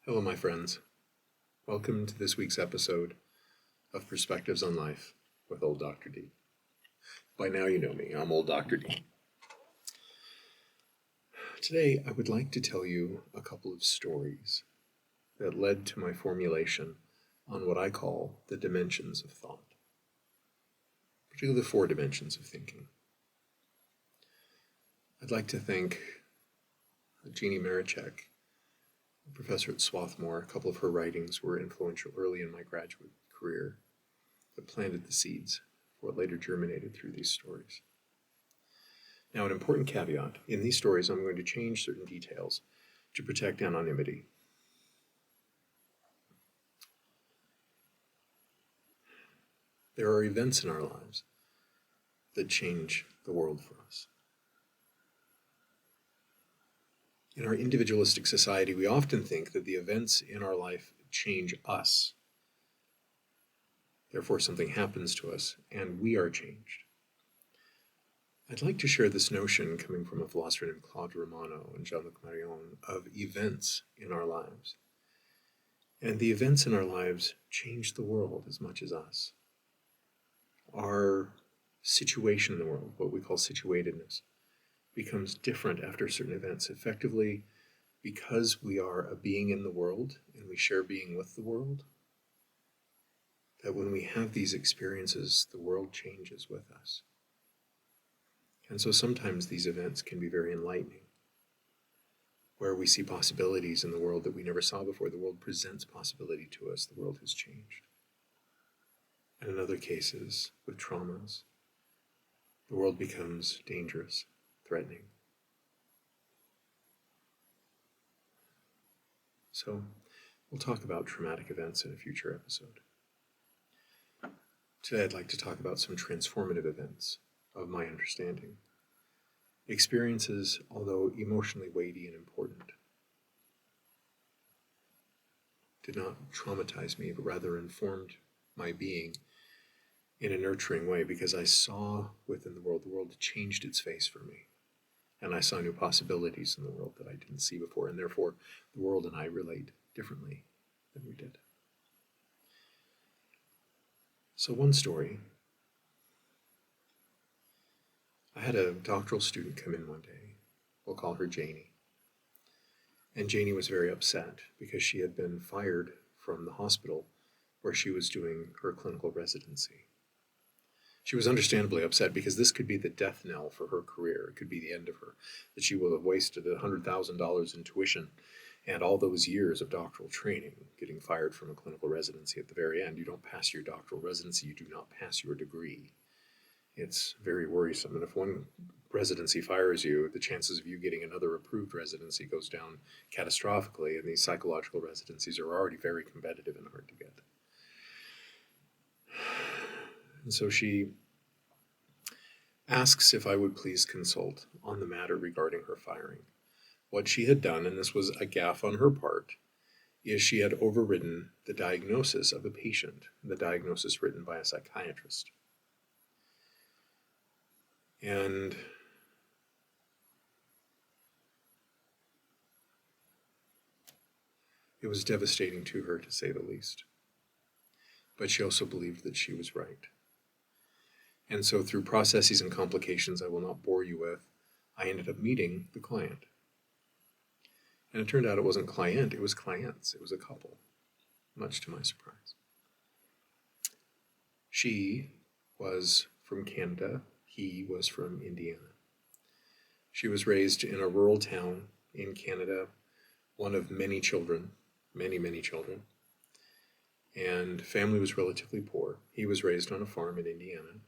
Hello, my friends. Welcome to this week's episode of Perspectives on Life with Old Dr. D. By now you know me, I'm Old Dr. D. Today I would like to tell you a couple of stories that led to my formulation on what I call the dimensions of thought, particularly the four dimensions of thinking. I'd like to thank Jeannie Marichek, a professor at Swarthmore. A couple of her writings were influential early in my graduate career that planted the seeds for what later germinated through these stories. Now, an important caveat, in these stories I'm going to change certain details to protect anonymity. There are events in our lives that change the world for us. In our individualistic society, we often think that the events in our life change us. Therefore, something happens to us, and we are changed. I'd like to share this notion coming from a philosopher named Claude Romano and Jean-Luc Marion of events in our lives. And the events in our lives change the world as much as us. Our situation in the world, what we call situatedness, becomes different after certain events, effectively because we are a being in the world and we share being with the world, that when we have these experiences, the world changes with us. And so sometimes these events can be very enlightening, where we see possibilities in the world that we never saw before. The world presents possibility to us. The world has changed. And in other cases, with traumas, the world becomes dangerous, threatening. So we'll talk about traumatic events in a future episode. Today I'd like to talk about some transformative events of my understanding. Experiences, although emotionally weighty and important, did not traumatize me, but rather informed my being in a nurturing way, because I saw within the world changed its face for me. And I saw new possibilities in the world that I didn't see before, and therefore the world and I relate differently than we did. So one story, I had a doctoral student come in one day. We'll call her Janie. And Janie was very upset because she had been fired from the hospital where she was doing her clinical residency. She was understandably upset because this could be the death knell for her career. It could be the end of her, that she will have wasted $100,000 in tuition and all those years of doctoral training, getting fired from a clinical residency at the very end. You don't pass your doctoral residency, you do not pass your degree. It's very worrisome. And if one residency fires you, the chances of you getting another approved residency goes down catastrophically, and these psychological residencies are already very competitive and hard to get. And so she asks if I would please consult on the matter regarding her firing. What she had done, and this was a gaffe on her part, is she had overridden the diagnosis of a patient, the diagnosis written by a psychiatrist. And it was devastating to her, to say the least. But she also believed that she was right. And so through processes and complications I will not bore you with, I ended up meeting the client. And it turned out it wasn't client, it was clients. It was a couple, much to my surprise. She was from Canada. He was from Indiana. She was raised in a rural town in Canada, one of many children, many children. And family was relatively poor. He was raised on a farm in Indiana,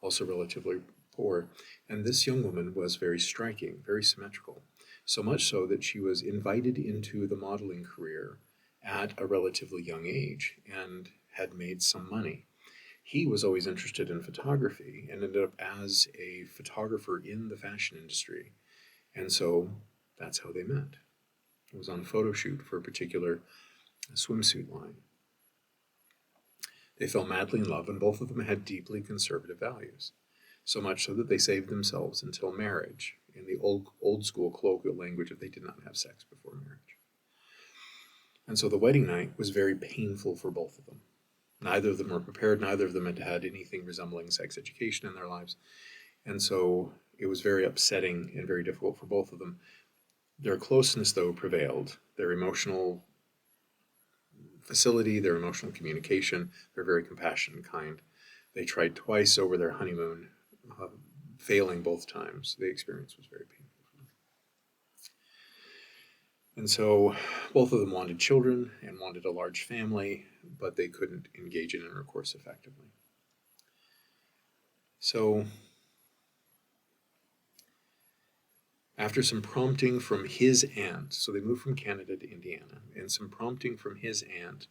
also relatively poor. And this young woman was very striking, very symmetrical, so much so that she was invited into the modeling career at a relatively young age and had made some money. He was always interested in photography and ended up as a photographer in the fashion industry. And so that's how they met. It was on a photo shoot for a particular swimsuit line. They fell madly in love, and both of them had deeply conservative values, so much so that they saved themselves until marriage, in the old school colloquial language of they did not have sex before marriage. And so the wedding night was very painful for both of them. Neither of them were prepared, neither of them had had anything resembling sex education in their lives. And so it was very upsetting and very difficult for both of them. Their closeness, though, prevailed. Their emotional facility, their emotional communication, they're very compassionate and kind. They tried twice over their honeymoon, failing both times. The experience was very painful. And so both of them wanted children and wanted a large family, but they couldn't engage in intercourse effectively. So after some prompting from his aunt, so they moved from Canada to Indiana, and some prompting from his aunt,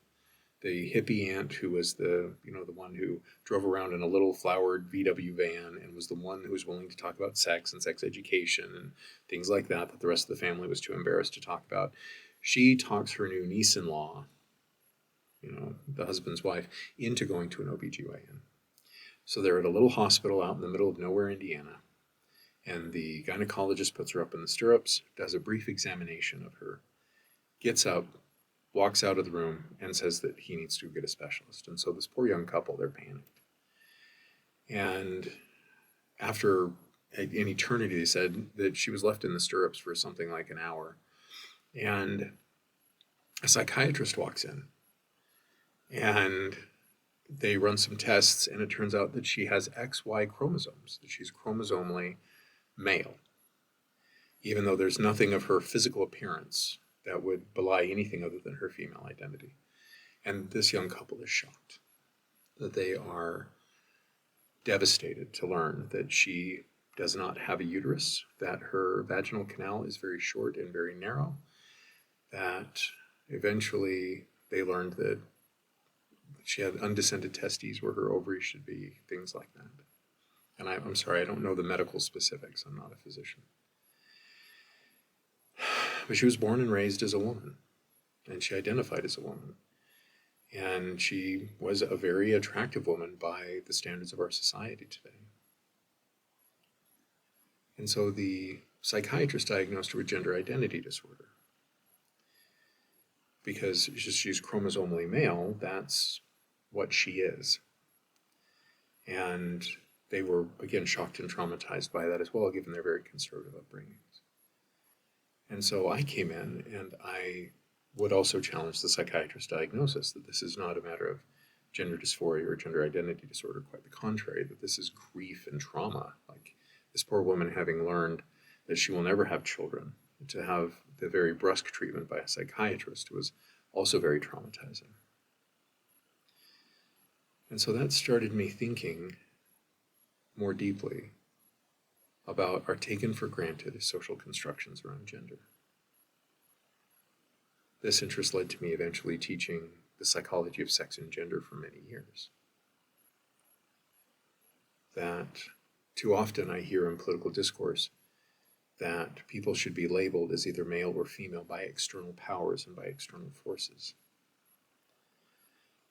the hippie aunt who was the one who drove around in a little flowered VW van and was the one who was willing to talk about sex and sex education and things like that the rest of the family was too embarrassed to talk about. She talks her new niece-in-law, the husband's wife, into going to an OBGYN. So they're at a little hospital out in the middle of nowhere, Indiana, and the gynecologist puts her up in the stirrups, does a brief examination of her, gets up, walks out of the room, and says that he needs to get a specialist. And so this poor young couple, they're panicked. And after an eternity, they said that she was left in the stirrups for something like an hour. And a psychiatrist walks in, and they run some tests, and it turns out that she has XY chromosomes, that she's chromosomally male, even though there's nothing of her physical appearance that would belie anything other than her female identity. And this young couple is shocked, that they are devastated to learn that she does not have a uterus, that her vaginal canal is very short and very narrow, that eventually they learned that she had undescended testes where her ovaries should be, things like that. And I'm sorry, I don't know the medical specifics. I'm not a physician. But she was born and raised as a woman, and she identified as a woman. And she was a very attractive woman by the standards of our society today. And so the psychiatrist diagnosed her with gender identity disorder. Because she's chromosomally male, that's what she is. And they were, again, shocked and traumatized by that as well, given their very conservative upbringings. And so I came in and I would also challenge the psychiatrist's diagnosis that this is not a matter of gender dysphoria or gender identity disorder, quite the contrary, that this is grief and trauma. Like this poor woman having learned that she will never have children, to have the very brusque treatment by a psychiatrist was also very traumatizing. And so that started me thinking more deeply about our taken for granted social constructions around gender. This interest led to me eventually teaching the psychology of sex and gender for many years. That too often I hear in political discourse that people should be labeled as either male or female by external powers and by external forces.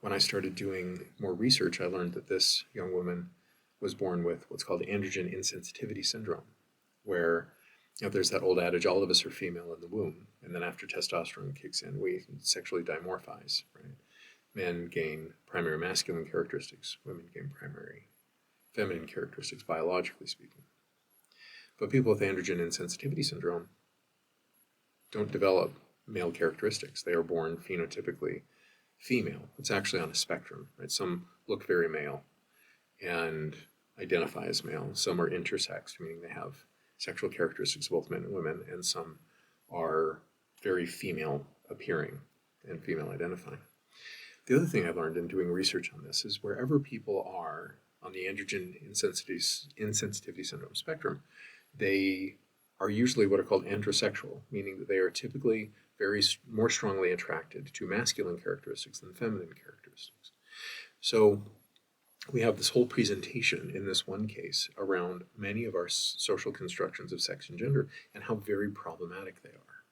When I started doing more research, I learned that this young woman was born with what's called androgen insensitivity syndrome, where there's that old adage, all of us are female in the womb, and then after testosterone kicks in, we sexually dimorphize, right? Men gain primary masculine characteristics, women gain primary feminine characteristics, biologically speaking. But people with androgen insensitivity syndrome don't develop male characteristics. They are born phenotypically female. It's actually on a spectrum, right? Some look very male and identify as male. Some are intersex, meaning they have sexual characteristics of both men and women, and some are very female appearing and female identifying. The other thing I learned in doing research on this is wherever people are on the androgen insensitivity syndrome spectrum, they are usually what are called androsexual, meaning that they are typically more strongly attracted to masculine characteristics than feminine characteristics. So we have this whole presentation in this one case around many of our social constructions of sex and gender and how very problematic they are,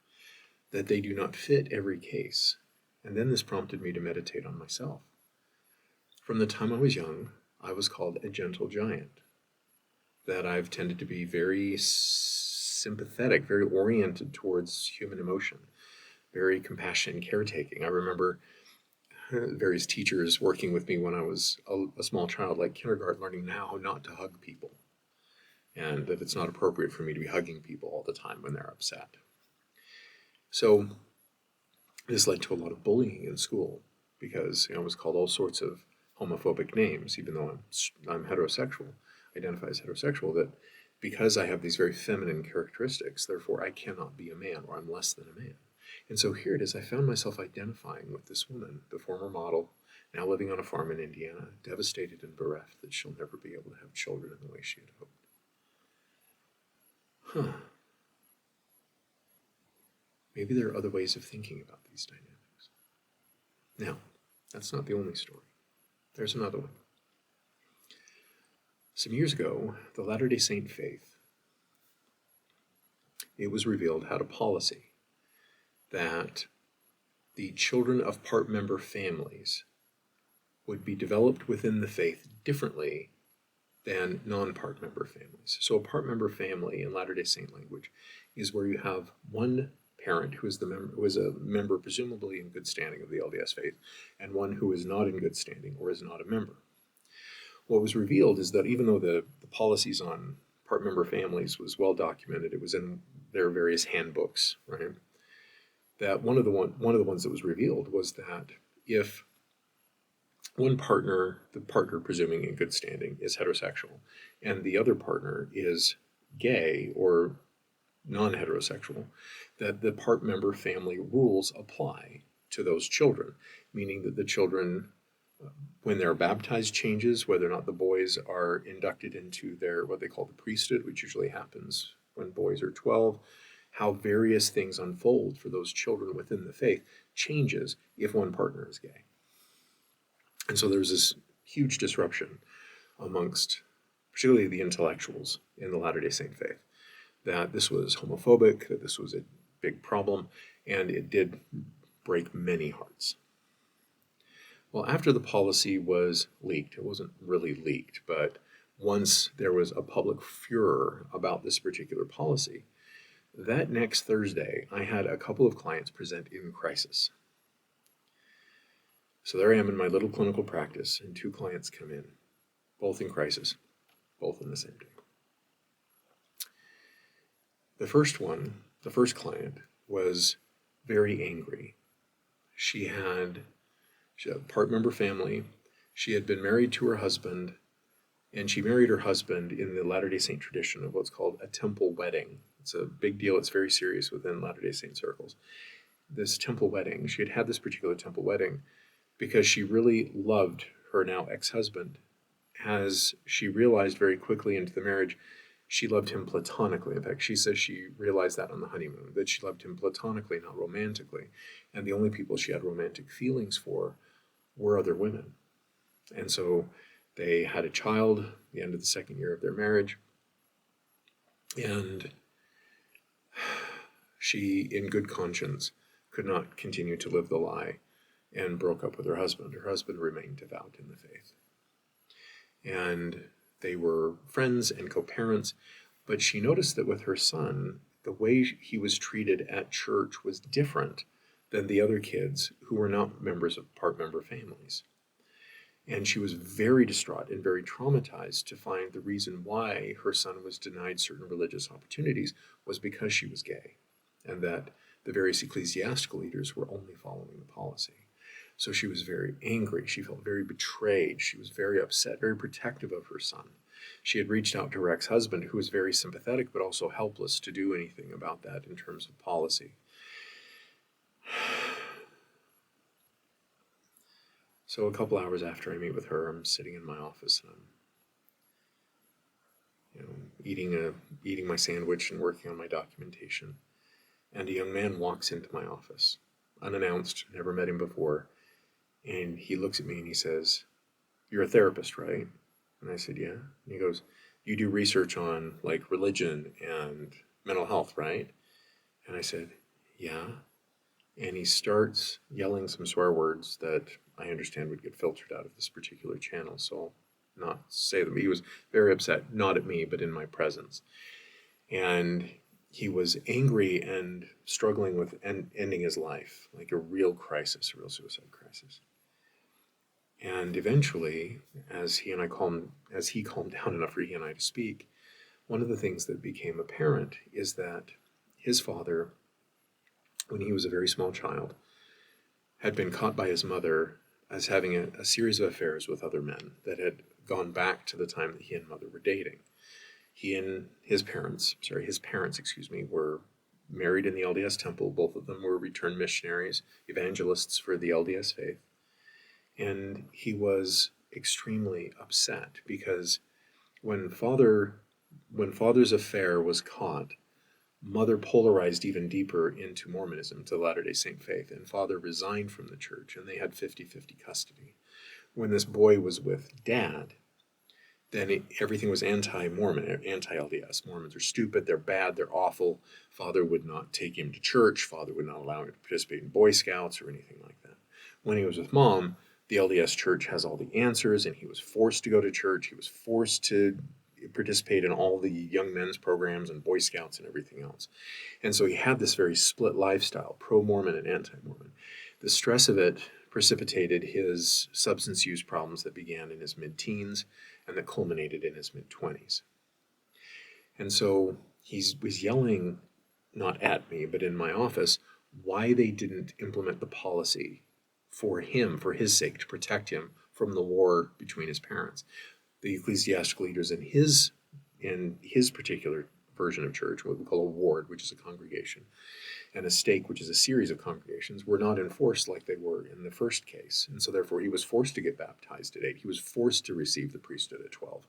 that they do not fit every case. And then this prompted me to meditate on myself. From the time I was young, I was called a gentle giant, that I've tended to be very sympathetic, very oriented towards human emotion, very compassionate and caretaking. I remember various teachers working with me when I was a small child, like kindergarten, learning now not to hug people, and that it's not appropriate for me to be hugging people all the time when they're upset. So this led to a lot of bullying in school because I was called all sorts of homophobic names, even though I'm heterosexual, identify as heterosexual, that because I have these very feminine characteristics, therefore I cannot be a man, or I'm less than a man. And so here it is, I found myself identifying with this woman, the former model, now living on a farm in Indiana, devastated and bereft that she'll never be able to have children in the way she had hoped. Maybe there are other ways of thinking about these dynamics. Now, that's not the only story. There's another one. Some years ago, the Latter-day Saint faith, it was revealed, had a policy that the children of part-member families would be developed within the faith differently than non-part-member families. So a part-member family in Latter-day Saint language is where you have one parent who is a member presumably in good standing of the LDS faith, and one who is not in good standing or is not a member. What was revealed is that even though the policies on part-member families was well documented, it was in their various handbooks, right? That one of the ones that was revealed was that if one partner, the partner presuming in good standing, is heterosexual, and the other partner is gay or non-heterosexual, that the part-member family rules apply to those children, meaning that the children, when they're baptized, changes, whether or not the boys are inducted into their, what they call the priesthood, which usually happens when boys are 12, how various things unfold for those children within the faith changes if one partner is gay. And so there's this huge disruption amongst particularly the intellectuals in the Latter-day Saint faith, that this was homophobic, that this was a big problem, and it did break many hearts. Well, after the policy was leaked, it wasn't really leaked, but once there was a public furor about this particular policy, that next Thursday, I had a couple of clients present in crisis. So there I am in my little clinical practice, and two clients come in, both in crisis, both in the same day. The first client, was very angry. She had a part-member family. She had been married to her husband, and she married her husband in the Latter-day Saint tradition of what's called a temple wedding. It's a big deal. It's very serious within Latter-day Saint circles. This temple wedding, she had this particular temple wedding because she really loved her now ex-husband. As she realized very quickly into the marriage, she loved him platonically. In fact, she says she realized that on the honeymoon, that she loved him platonically, not romantically. And the only people she had romantic feelings for were other women. And so they had a child at the end of the second year of their marriage. And she, in good conscience, could not continue to live the lie and broke up with her husband. Her husband remained devout in the faith. And they were friends and co-parents, but she noticed that with her son, the way he was treated at church was different than the other kids who were not members of part-member families. And she was very distraught and very traumatized to find the reason why her son was denied certain religious opportunities was because she was gay, and that the various ecclesiastical leaders were only following the policy. So she was very angry. She felt very betrayed. She was very upset, very protective of her son. She had reached out to her ex-husband, who was very sympathetic, but also helpless to do anything about that in terms of policy. So a couple hours after I meet with her, I'm sitting in my office and I'm eating my sandwich and working on my documentation. And a young man walks into my office, unannounced, never met him before. And he looks at me and he says, "You're a therapist, right?" And I said, "Yeah." And he goes, "You do research on like religion and mental health, right?" And I said, "Yeah." And he starts yelling some swear words that I understand would get filtered out of this particular channel. So I'll not say them. He was very upset, not at me, but in my presence. And he was angry and struggling with ending his life, like a real crisis, a real suicide crisis. And eventually, as he calmed down enough for he and I to speak, one of the things that became apparent is that his father, when he was a very small child, had been caught by his mother as having a series of affairs with other men that had gone back to the time that he and mother were dating. He and his parents, were married in the LDS temple. Both of them were returned missionaries, evangelists for the LDS faith. And he was extremely upset because when father's affair was caught, mother polarized even deeper into Mormonism, to the Latter-day Saint faith, and father resigned from the church, and they had 50-50 custody. When this boy was with dad, then everything was anti-Mormon, anti-LDS. Mormons are stupid, they're bad, they're awful. Father would not take him to church. Father would not allow him to participate in Boy Scouts or anything like that. When he was with mom, the LDS church has all the answers, and he was forced to go to church. He was forced to participate in all the young men's programs and Boy Scouts and everything else. And so he had this very split lifestyle, pro-Mormon and anti-Mormon. The stress of it precipitated his substance use problems that began in his mid-teens and that culminated in his mid-20s. And so he was yelling, not at me, but in my office, why they didn't implement the policy for him, for his sake, to protect him from the war between his parents. The ecclesiastical leaders in his particular version of church, what we call a ward, which is a congregation, and a stake, which is a series of congregations, were not enforced like they were in the first case. And so therefore he was forced to get baptized at 8. He was forced to receive the priesthood at 12.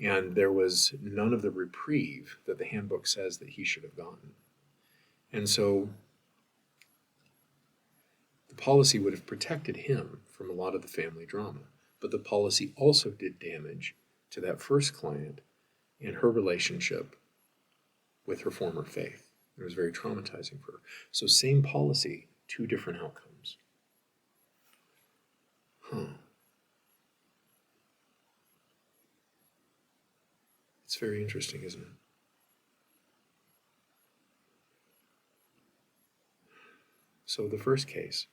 And there was none of the reprieve that the handbook says that he should have gotten. And so the policy would have protected him from a lot of the family drama. But the policy also did damage to that first client in her relationship with her former faith. It was very traumatizing for her. So same policy, two different outcomes. It's very interesting, isn't it? So the first case,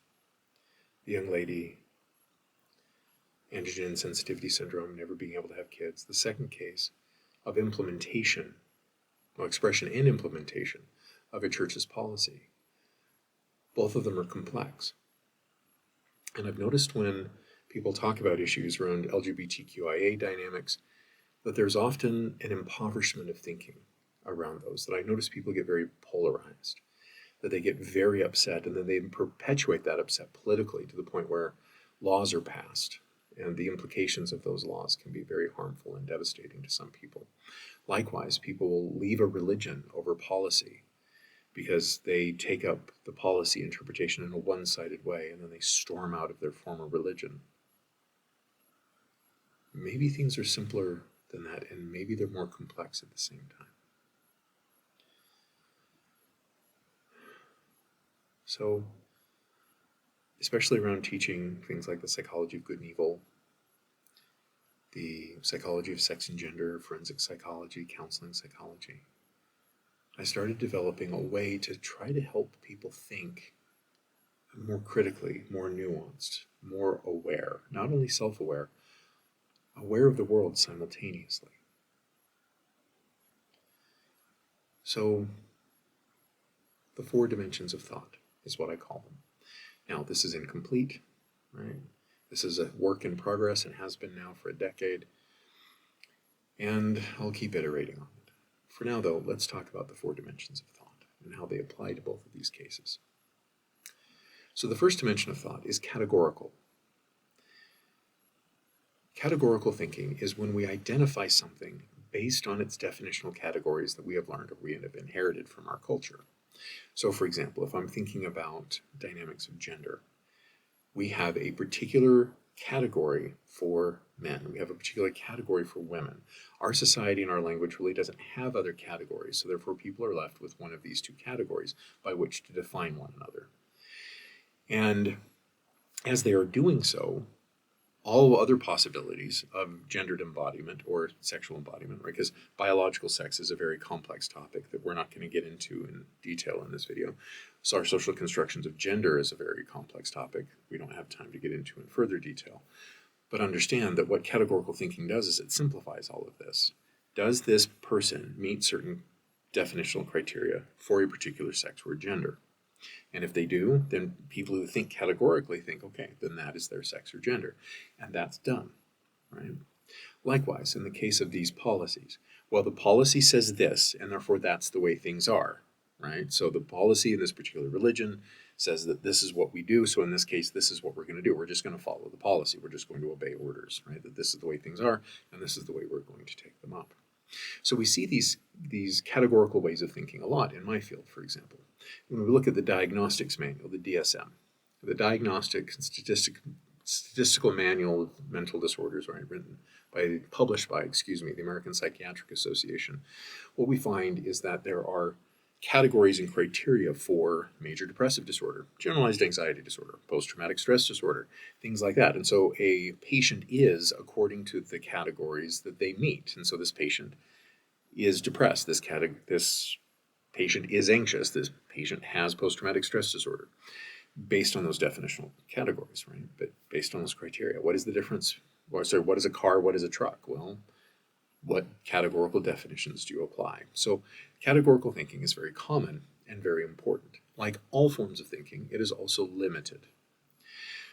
the young lady, androgen sensitivity syndrome, never being able to have kids. The second case of implementation, expression and implementation of a church's policy. Both of them are complex. And I've noticed when people talk about issues around LGBTQIA dynamics, that there's often an impoverishment of thinking around those, that I notice people get very polarized, that they get very upset, and then they perpetuate that upset politically to the point where laws are passed, and the implications of those laws can be very harmful and devastating to some people. Likewise, people will leave a religion over policy because they take up the policy interpretation in a one-sided way, and then they storm out of their former religion. Maybe things are simpler than that, and maybe they're more complex at the same time. So, especially around teaching things like the psychology of good and evil, the psychology of sex and gender, forensic psychology, counseling psychology, I started developing a way to try to help people think more critically, more nuanced, more aware, not only self-aware, aware of the world simultaneously. So, the 4 dimensions of thought is what I call them. Now, this is incomplete, right? This is a work in progress and has been now for a decade, and I'll keep iterating on it. For now, though, let's talk about the 4 dimensions of thought and how they apply to both of these cases. So the first dimension of thought is categorical. Categorical thinking is when we identify something based on its definitional categories that we have learned or we have inherited from our culture. So, for example, if I'm thinking about dynamics of gender, we have a particular category for men. We have a particular category for women. Our society and our language really doesn't have other categories, so therefore people are left with one of these 2 categories by which to define one another. And as they are doing so, all other possibilities of gendered embodiment or sexual embodiment, right? Because biological sex is a very complex topic that we're not going to get into in detail in this video. So our social constructions of gender is a very complex topic we don't have time to get into in further detail. But understand that what categorical thinking does is it simplifies all of this. Does this person meet certain definitional criteria for a particular sex or gender? And if they do, then people who think categorically think, okay, then that is their sex or gender. And that's done, right? Likewise, in the case of these policies, well, the policy says this, and therefore that's the way things are, right? So the policy in this particular religion says that this is what we do. So in this case, this is what we're going to do. We're just going to follow the policy. We're just going to obey orders, right? That this is the way things are, and this is the way we're going to take them up. So we see these categorical ways of thinking a lot in my field, for example. When we look at the diagnostics manual, the DSM, the Diagnostic and Statistical Manual of Mental Disorders, right, published by the American Psychiatric Association, what we find is that there are categories and criteria for major depressive disorder, generalized anxiety disorder, post-traumatic stress disorder, things like that. And so a patient is according to the categories that they meet. And so this patient is depressed. This patient is anxious. This patient has post-traumatic stress disorder based on those definitional categories, right? But based on those criteria, what is the difference? What is a car? What is a truck? Well, what categorical definitions do you apply? So categorical thinking is very common and very important. Like all forms of thinking, it is also limited.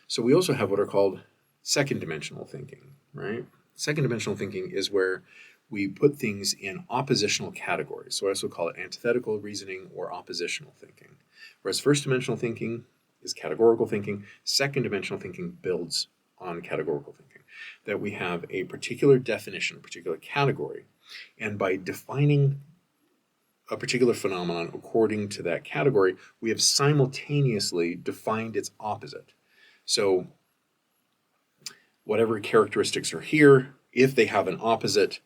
So we also have what are called second dimensional thinking, right? Second dimensional thinking is where we put things in oppositional categories. So I also call it antithetical reasoning or oppositional thinking. Whereas first dimensional thinking is categorical thinking, second dimensional thinking builds on categorical thinking. That we have a particular definition, a particular category, and by defining a particular phenomenon according to that category, we have simultaneously defined its opposite. So whatever characteristics are here, if they have an opposite,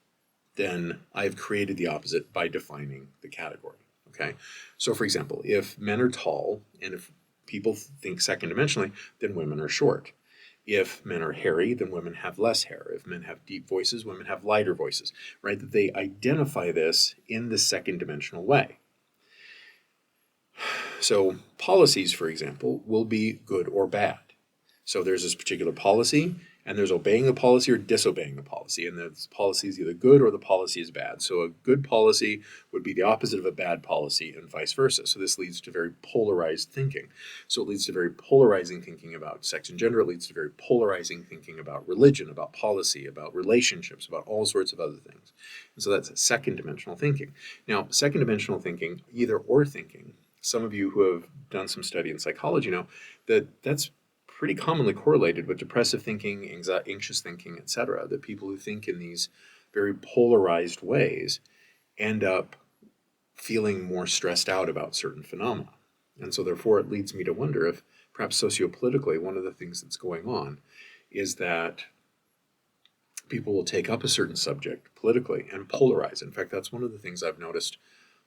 then I've created the opposite by defining the category, okay? So for example, if men are tall, and if people think second dimensionally, then women are short. If men are hairy, then women have less hair. If men have deep voices, women have lighter voices, right? That they identify this in the second dimensional way. So policies, for example, will be good or bad. So there's this particular policy, and there's obeying the policy or disobeying the policy, and the policy is either good or the policy is bad. So a good policy would be the opposite of a bad policy and vice versa. So this leads to very polarized thinking. So it leads to very polarizing thinking about sex and gender. It leads to very polarizing thinking about religion, about policy, about relationships, about all sorts of other things. And so that's second dimensional thinking. Now, second dimensional thinking, either or thinking, some of you who have done some study in psychology know that that's pretty commonly correlated with depressive thinking, anxious thinking, etc. That people who think in these very polarized ways end up feeling more stressed out about certain phenomena. And so therefore it leads me to wonder if perhaps sociopolitically one of the things that's going on is that people will take up a certain subject politically and polarize. In fact, that's one of the things I've noticed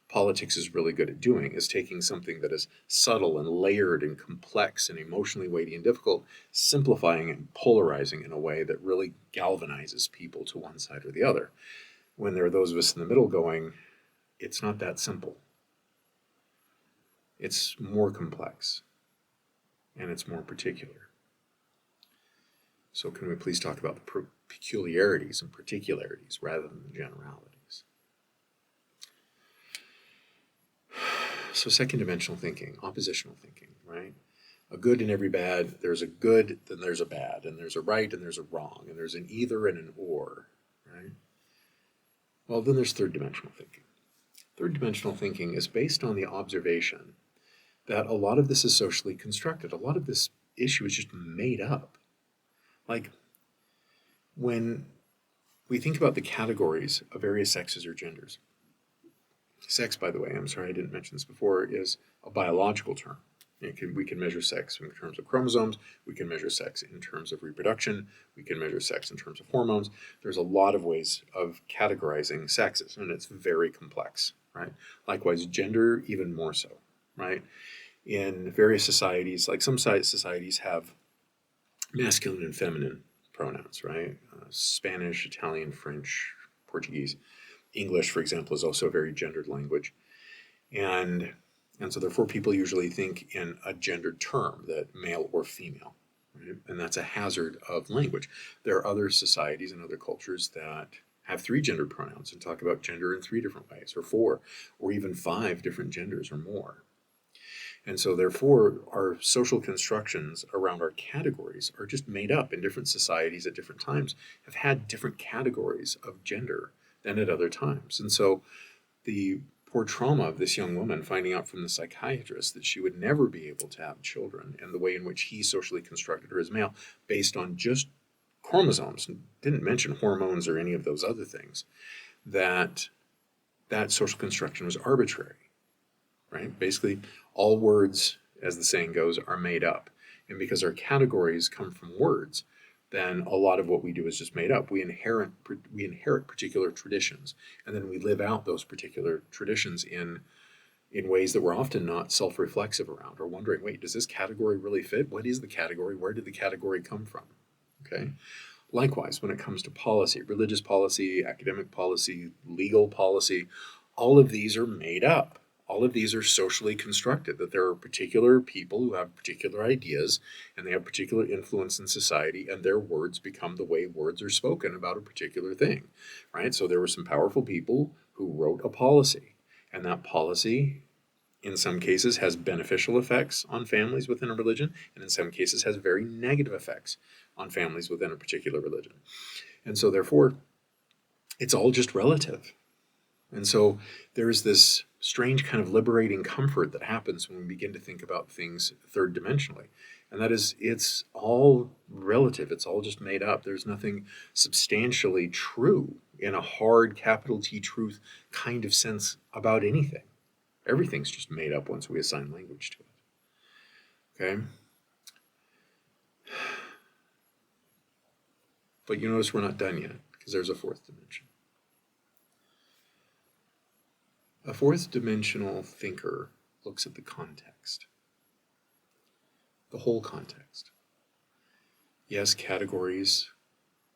politics is really good at doing, is taking something that is subtle and layered and complex and emotionally weighty and difficult, simplifying it and polarizing in a way that really galvanizes people to one side or the other. When there are those of us in the middle going, it's not that simple. It's more complex and it's more particular. So can we please talk about the peculiarities and particularities rather than the generalities? So second dimensional thinking, oppositional thinking, right? A good and every bad, there's a good, then there's a bad, and there's a right and there's a wrong, and there's an either and an or, right? Well, then there's third dimensional thinking. Third dimensional thinking is based on the observation that a lot of this is socially constructed. A lot of this issue is just made up. Like when we think about the categories of various sexes or genders, sex, by the way, I'm sorry I didn't mention this before, is a biological term. We can measure sex in terms of chromosomes. We can measure sex in terms of reproduction. We can measure sex in terms of hormones. There's a lot of ways of categorizing sexes, and it's very complex, right? Likewise, gender, even more so, right? In various societies, like some societies have masculine and feminine pronouns, right? Spanish, Italian, French, Portuguese. English, for example, is also a very gendered language. And, and so therefore people usually think in a gendered term, that male or female, right? And that's a hazard of language. There are other societies and other cultures that have three gendered pronouns and talk about gender in three different ways, or four, or even five different genders or more. And so therefore our social constructions around our categories are just made up, and different societies at different times have had different categories of gender than at other times. And so the poor trauma of this young woman finding out from the psychiatrist that she would never be able to have children, and the way in which he socially constructed her as male based on just chromosomes, and didn't mention hormones or any of those other things, that social construction was arbitrary, right? Basically, all words, as the saying goes, are made up. And because our categories come from words, then a lot of what we do is just made up. We inherit particular traditions, and then we live out those particular traditions in ways that we're often not self-reflexive around, or wondering, wait, does this category really fit? What is the category? Where did the category come from? Okay. Likewise, when it comes to policy, religious policy, academic policy, legal policy, all of these are made up. All of these are socially constructed, that there are particular people who have particular ideas, and they have particular influence in society, and their words become the way words are spoken about a particular thing, right? So there were some powerful people who wrote a policy, and that policy, in some cases, has beneficial effects on families within a religion, and in some cases has very negative effects on families within a particular religion. And so therefore, it's all just relative. And so there's this strange kind of liberating comfort that happens when we begin to think about things third dimensionally. And that is, it's all relative. It's all just made up. There's nothing substantially true in a hard capital T truth kind of sense about anything. Everything's just made up once we assign language to it. Okay? But you notice we're not done yet, because there's a fourth dimension. A fourth dimensional thinker looks at the context, the whole context. Yes, categories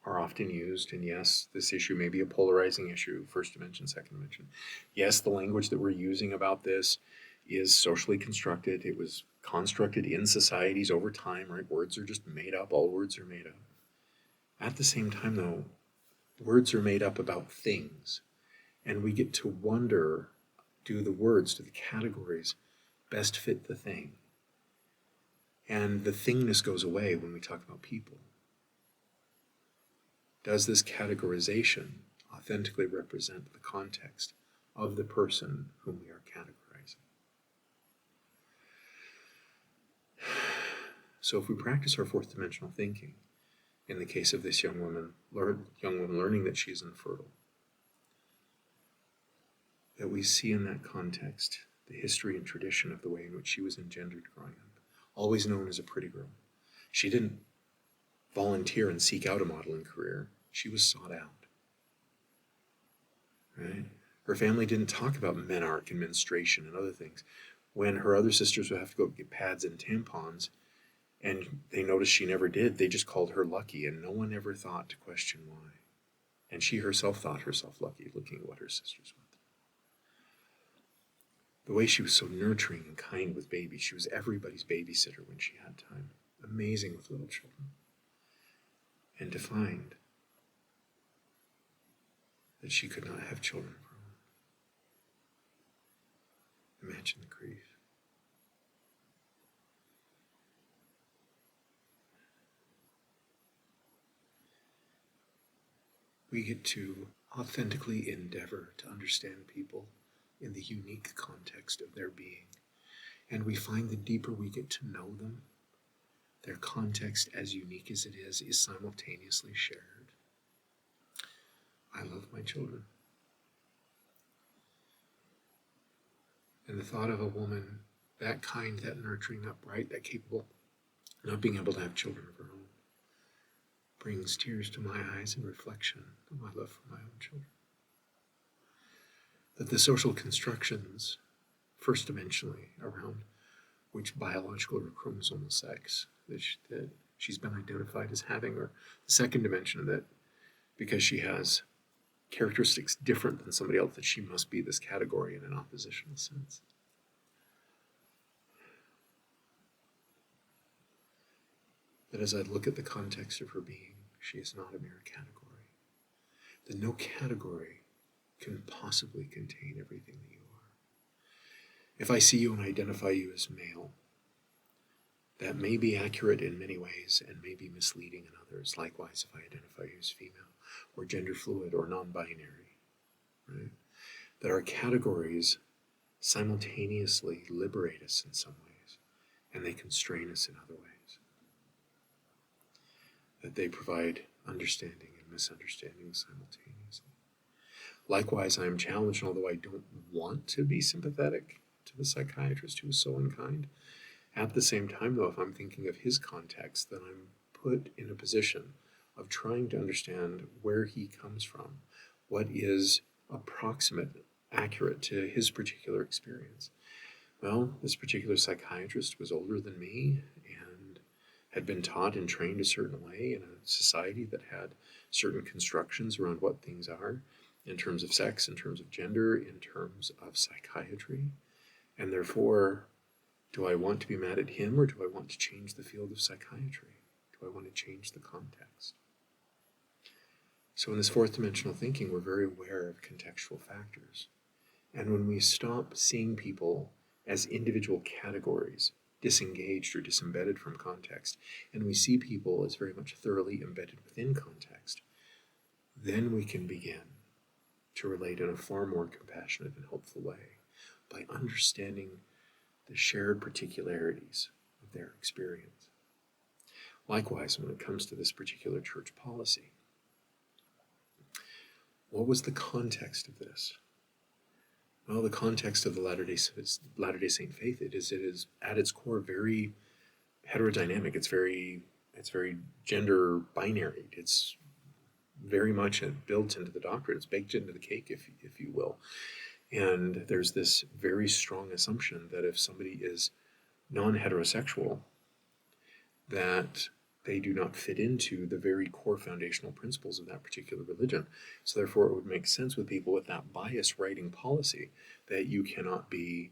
are often used, and yes, this issue may be a polarizing issue, first dimension, second dimension. Yes, the language that we're using about this is socially constructed. It was constructed in societies over time, right? Words are just made up. All words are made up. At the same time, though, words are made up about things, and we get to wonder, do the words, do the categories best fit the thing? And the thingness goes away when we talk about people. Does this categorization authentically represent the context of the person whom we are categorizing? So if we practice our fourth dimensional thinking, in the case of this young woman learning that she is infertile, that we see in that context the history and tradition of the way in which she was engendered growing up, always known as a pretty girl. She didn't volunteer and seek out a modeling career. She was sought out. Right? Her family didn't talk about menarche and menstruation and other things. When her other sisters would have to go get pads and tampons, and they noticed she never did, they just called her lucky, and no one ever thought to question why. And she herself thought herself lucky, looking at what her sisters went through. The way she was so nurturing and kind with babies. She was everybody's babysitter when she had time. Amazing with little children. And to find that she could not have children of her own. Imagine the grief. We get to authentically endeavor to understand people in the unique context of their being. And we find the deeper we get to know them, their context, as unique as it is simultaneously shared. I love my children. And the thought of a woman that kind, that nurturing, that bright, that capable, not being able to have children of her own, brings tears to my eyes in reflection of my love for my own children. That the social constructions, first dimensionally, around which biological or chromosomal sex that she's been identified as having, or the second dimension that because she has characteristics different than somebody else, that she must be this category in an oppositional sense. That as I look at the context of her being, she is not a mere category. That no category can possibly contain everything that you are. If I see you and identify you as male, that may be accurate in many ways and may be misleading in others. Likewise, if I identify you as female or gender fluid or non-binary, right? That our categories simultaneously liberate us in some ways and they constrain us in other ways. That they provide understanding and misunderstanding simultaneously. Likewise, I am challenged, although I don't want to be sympathetic to the psychiatrist who was so unkind. At the same time, though, if I'm thinking of his context, then I'm put in a position of trying to understand where he comes from, what is approximate, accurate to his particular experience. Well, this particular psychiatrist was older than me and had been taught and trained a certain way in a society that had certain constructions around what things are in terms of sex, in terms of gender, in terms of psychiatry. And therefore, do I want to be mad at him, or do I want to change the field of psychiatry? Do I want to change the context? So in this fourth dimensional thinking, we're very aware of contextual factors. And when we stop seeing people as individual categories, disengaged or disembedded from context, and we see people as very much thoroughly embedded within context, then we can begin to relate in a far more compassionate and hopeful way by understanding the shared particularities of their experience. Likewise, when it comes to this particular church policy, what was the context of this? Well, the context of the Latter-day Saint faith, it is at its core very heterodynamic. It's very gender binary. It's very much built into the doctrine. It's baked into the cake, if you will. And there's this very strong assumption that if somebody is non-heterosexual, that they do not fit into the very core foundational principles of that particular religion. So therefore, it would make sense with people with that bias writing policy that you cannot be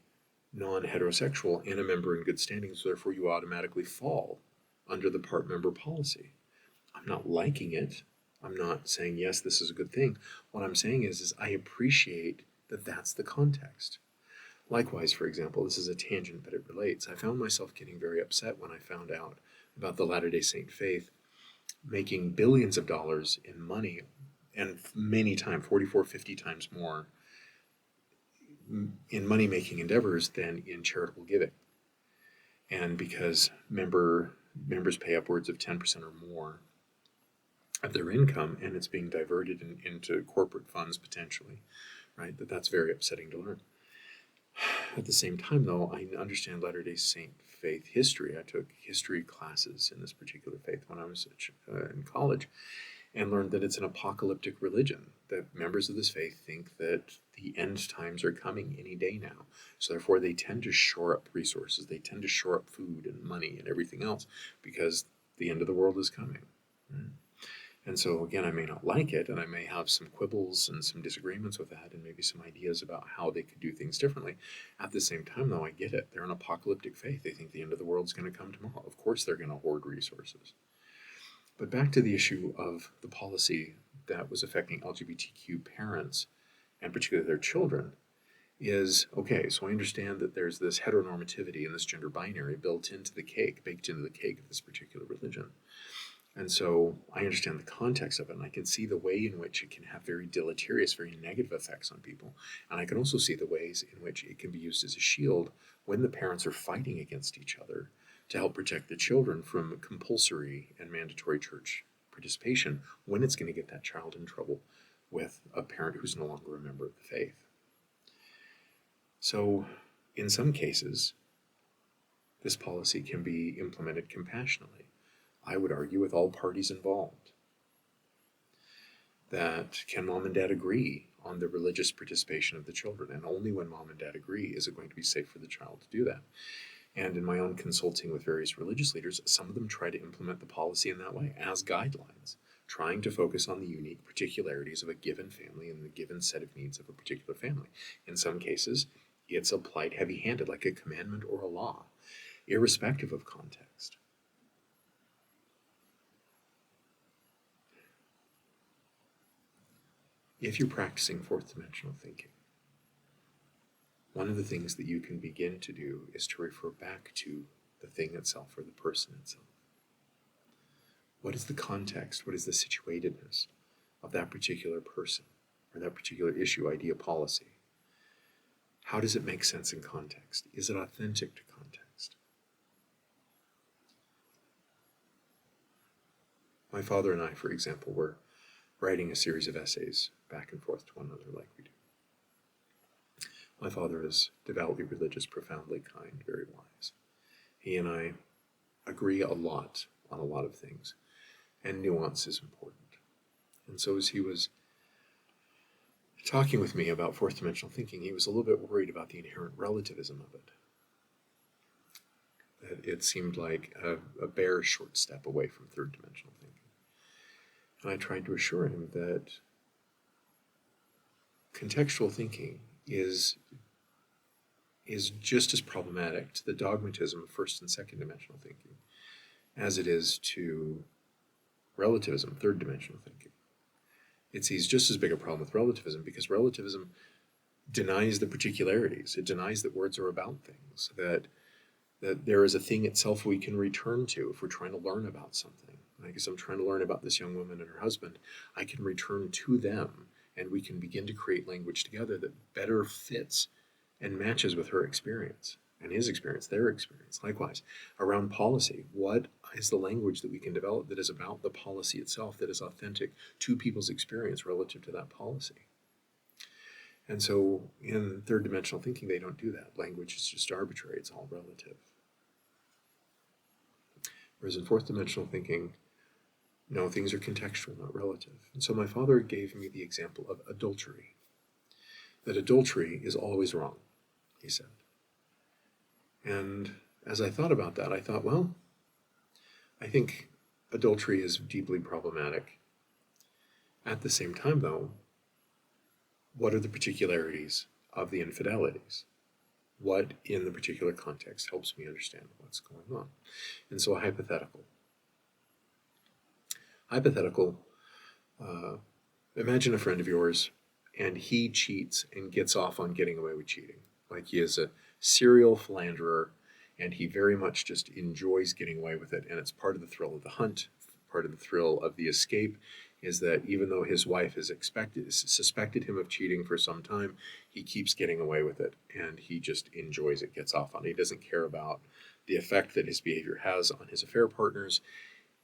non-heterosexual and a member in good standing, so therefore you automatically fall under the part member policy. I'm not liking it. I'm not saying, yes, this is a good thing. What I'm saying is I appreciate that that's the context. Likewise, for example, this is a tangent, but it relates. I found myself getting very upset when I found out about the Latter-day Saint faith making billions of dollars in money, and many times, 44, 50 times more in money-making endeavors than in charitable giving. And because members pay upwards of 10% or more of their income, and it's being diverted into corporate funds potentially, right? That's very upsetting to learn. At the same time, though, I understand Latter-day Saint faith history. I took history classes in this particular faith when I was in college, and learned that it's an apocalyptic religion, that members of this faith think that the end times are coming any day now. So therefore, they tend to shore up resources. They tend to shore up food and money and everything else because the end of the world is coming. Right? And so, again, I may not like it, and I may have some quibbles and some disagreements with that, and maybe some ideas about how they could do things differently. At the same time, though, I get it. They're an apocalyptic faith. They think the end of the world is going to come tomorrow. Of course they're going to hoard resources. But back to the issue of the policy that was affecting LGBTQ parents, and particularly their children, is, okay, so I understand that there's this heteronormativity and this gender binary built into the cake, baked into the cake of this particular religion. And so I understand the context of it, and I can see the way in which it can have very deleterious, very negative effects on people. And I can also see the ways in which it can be used as a shield when the parents are fighting against each other to help protect the children from compulsory and mandatory church participation when it's going to get that child in trouble with a parent who's no longer a member of the faith. So in some cases, this policy can be implemented compassionately. I would argue with all parties involved. That can mom and dad agree on the religious participation of the children? And only when mom and dad agree is it going to be safe for the child to do that. And in my own consulting with various religious leaders, some of them try to implement the policy in that way as guidelines, trying to focus on the unique particularities of a given family and the given set of needs of a particular family. In some cases, it's applied heavy-handed, like a commandment or a law, irrespective of context. If you're practicing fourth dimensional thinking, one of the things that you can begin to do is to refer back to the thing itself or the person itself. What is the context? What is the situatedness of that particular person or that particular issue, idea, policy? How does it make sense in context? Is it authentic to context? My father and I, for example, were writing a series of essays back and forth to one another like we do. My father is devoutly religious, profoundly kind, very wise. He and I agree a lot on a lot of things, and nuance is important. And so as he was talking with me about fourth dimensional thinking, he was a little bit worried about the inherent relativism of it. That it seemed like a bare short step away from third dimensional thinking. And I tried to assure him that contextual thinking is just as problematic to the dogmatism of first and second dimensional thinking as it is to relativism, third dimensional thinking. It sees just as big a problem with relativism because relativism denies the particularities. It denies that words are about things, that there is a thing itself we can return to if we're trying to learn about something. Like as I'm trying to learn about this young woman and her husband, I can return to them and we can begin to create language together that better fits and matches with her experience and his experience, their experience. Likewise, around policy, what is the language that we can develop that is about the policy itself, that is authentic to people's experience relative to that policy? And so in third dimensional thinking, they don't do that. Language is just arbitrary, it's all relative. Whereas in fourth dimensional thinking, no, things are contextual, not relative. And so my father gave me the example of adultery. That adultery is always wrong, he said. And as I thought about that, I thought, well, I think adultery is deeply problematic. At the same time, though, what are the particularities of the infidelities? What, in the particular context, helps me understand what's going on? And so a hypothetical. Imagine a friend of yours, and he cheats and gets off on getting away with cheating. Like he is a serial philanderer, and he very much just enjoys getting away with it, and it's part of the thrill of the hunt, part of the thrill of the escape, is that even though his wife has suspected him of cheating for some time, he keeps getting away with it, and he just enjoys it, gets off on it. He doesn't care about the effect that his behavior has on his affair partners.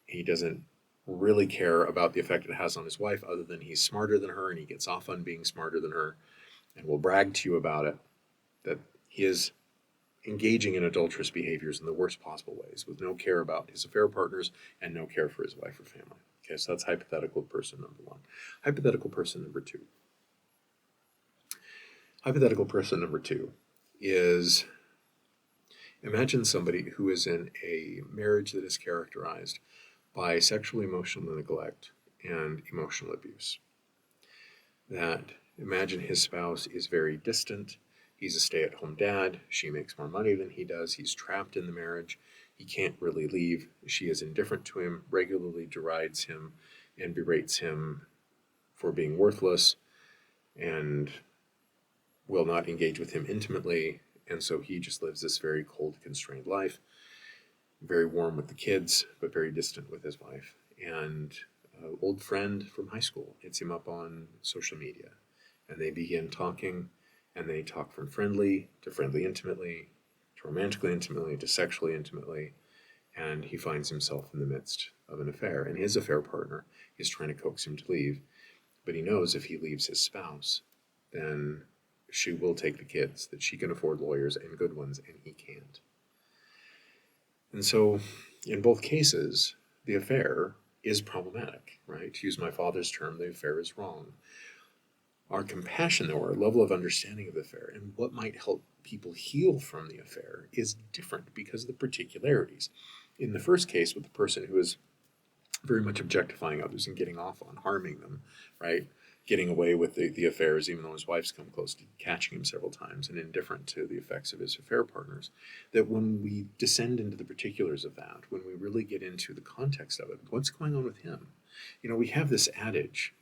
He doesn't really care about the effect it has on his wife, other than he's smarter than her, and he gets off on being smarter than her, and will brag to you about it, that he is engaging in adulterous behaviors in the worst possible ways, with no care about his affair partners and no care for his wife or family. Okay, so that's hypothetical person number one. Hypothetical person number two. Hypothetical person number two is, imagine somebody who is in a marriage that is characterized by sexual emotional neglect and emotional abuse. That imagine his spouse is very distant. He's a stay-at-home dad. She makes more money than he does. He's trapped in the marriage. He can't really leave. She is indifferent to him, regularly derides him and berates him for being worthless, and will not engage with him intimately. And so he just lives this very cold, constrained life, very warm with the kids, but very distant with his wife. And an old friend from high school hits him up on social media, and they begin talking, and they talk from friendly intimately, to romantically intimately, to sexually intimately, and he finds himself in the midst of an affair. And his affair partner is trying to coax him to leave, but he knows if he leaves his spouse, then she will take the kids, that she can afford lawyers and good ones, and he can't. And so, in both cases, the affair is problematic, right? To use my father's term, the affair is wrong. Our compassion, though, our level of understanding of the affair, and what might help people heal from the affair is different because of the particularities. In the first case, with the person who is very much objectifying others and getting off on harming them, right? Getting away with the affairs, even though his wife's come close to catching him several times, and indifferent to the effects of his affair partners. That when we descend into the particulars of that, when we really get into the context of it, what's going on with him? We have this adage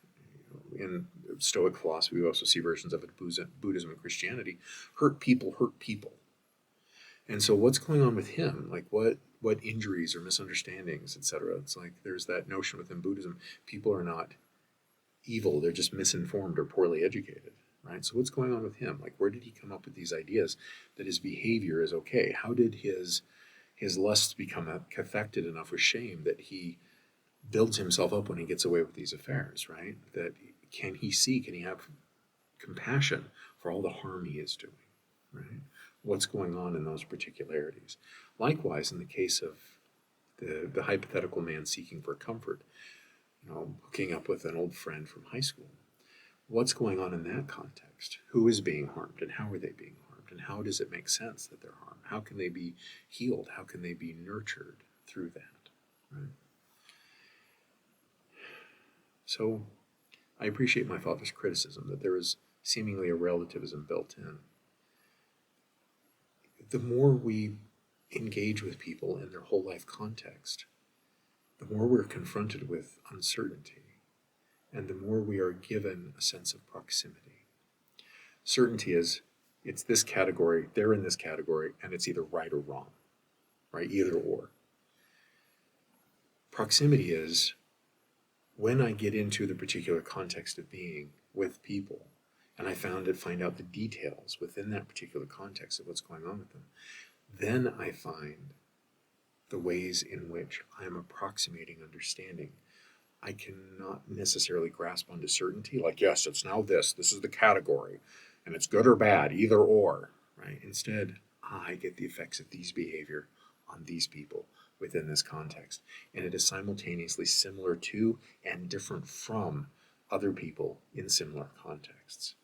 in Stoic philosophy. We also see versions of it in Buddhism and Christianity: hurt people hurt people. And so what's going on with him? Like what injuries or misunderstandings, etc. It's like there's that notion within Buddhism: people are not evil, they're just misinformed or poorly educated, right? So what's going on with him? Like, where did he come up with these ideas that his behavior is okay? How did his lusts become affected enough with shame that he builds himself up when he gets away with these affairs, right? That can he have compassion for all the harm he is doing, right? What's going on in those particularities? Likewise, in the case of the hypothetical man seeking for comfort, hooking up with an old friend from high school. What's going on in that context? Who is being harmed and how are they being harmed? And how does it make sense that they're harmed? How can they be healed? How can they be nurtured through that? Right? So I appreciate my father's criticism that there is seemingly a relativism built in. The more we engage with people in their whole life context, the more we're confronted with uncertainty, and the more we are given a sense of proximity. Certainty is, it's this category, they're in this category, and it's either right or wrong, right? Either or. Proximity is, when I get into the particular context of being with people, and I find out the details within that particular context of what's going on with them, then I find the ways in which I'm approximating understanding. I cannot necessarily grasp onto certainty, like, yes, it's now this is the category, and it's good or bad, either or, right? Instead, I get the effects of these behavior on these people within this context, and it is simultaneously similar to and different from other people in similar contexts.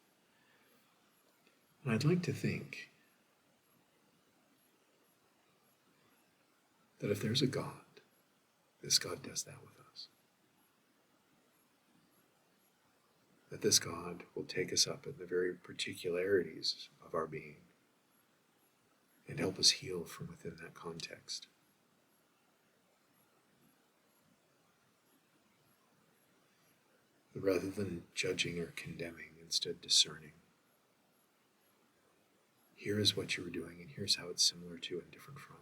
And I'd like to think that if there's a God, this God does that with us. That this God will take us up in the very particularities of our being and help us heal from within that context. Rather than judging or condemning, instead discerning. Here is what you were doing, and here's how it's similar to and different from.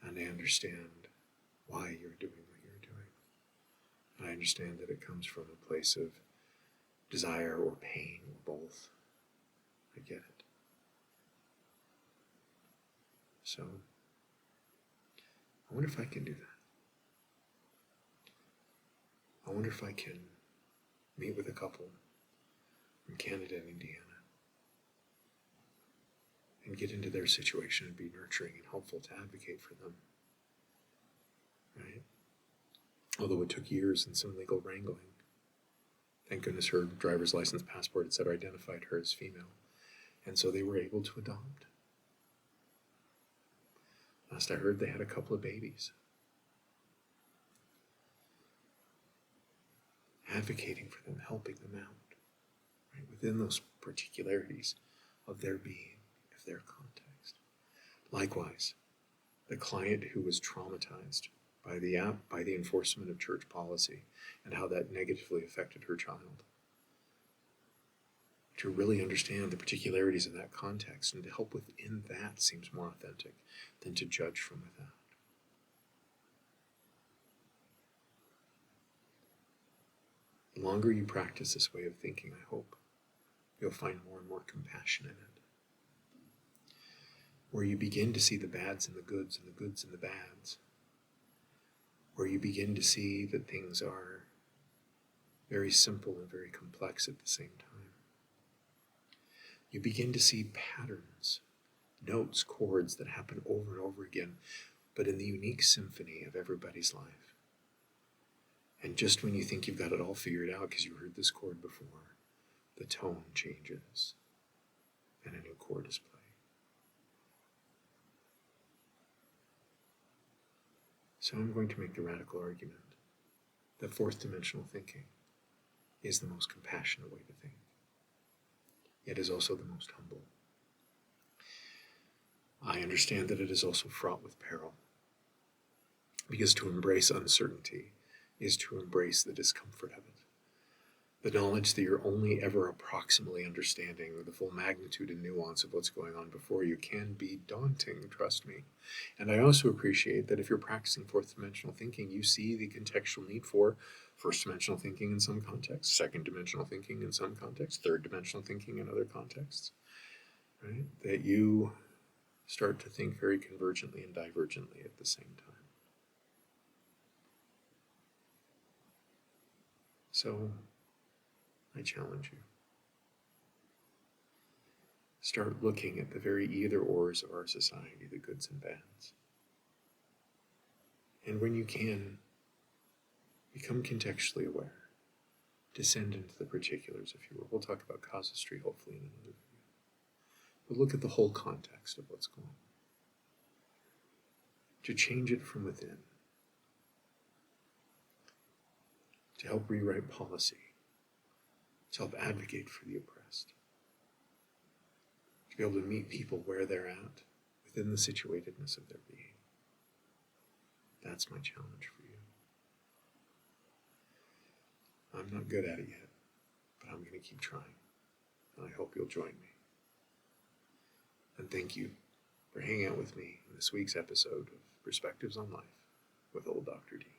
And I understand why you're doing what you're doing. And I understand that it comes from a place of desire or pain or both. I get it. So, I wonder if I can do that. I wonder if I can meet with a couple from Canada and Indiana and get into their situation and be nurturing and helpful to advocate for them. Right? Although it took years and some legal wrangling. Thank goodness her driver's license, passport, etc. identified her as female. And so they were able to adopt. Last I heard, they had a couple of babies. Advocating for them, helping them out, right, within those particularities of their being, of their context. Likewise, the client who was traumatized by the enforcement of church policy and how that negatively affected her child. To really understand the particularities of that context and to help within that seems more authentic than to judge from without. The longer you practice this way of thinking, I hope, you'll find more and more compassion in it. Where you begin to see the bads and the goods and the goods and the bads. Where you begin to see that things are very simple and very complex at the same time. You begin to see patterns, notes, chords that happen over and over again, but in the unique symphony of everybody's life. And just when you think you've got it all figured out because you heard this chord before, the tone changes. and a new chord is played. So I'm going to make the radical argument that fourth dimensional thinking is the most compassionate way to think. It is also the most humble. I understand that it is also fraught with peril, because to embrace uncertainty is to embrace the discomfort of it. The knowledge that you're only ever approximately understanding the full magnitude and nuance of what's going on before you can be daunting, trust me. And I also appreciate that if you're practicing fourth dimensional thinking, you see the contextual need for first dimensional thinking in some contexts, second dimensional thinking in some contexts, third dimensional thinking in other contexts, right? That you start to think very convergently and divergently at the same time. So I challenge you. Start looking at the very either-ors of our society, the goods and bads. And when you can, become contextually aware. Descend into the particulars, if you will. We'll talk about casuistry, hopefully, in another video. But look at the whole context of what's going on. To change it from within. To help rewrite policy. To help advocate for the oppressed. To be able to meet people where they're at, within the situatedness of their being. That's my challenge for you. I'm not good at it yet, but I'm going to keep trying. And I hope you'll join me. And thank you for hanging out with me in this week's episode of Perspectives on Life with Old Dr. D.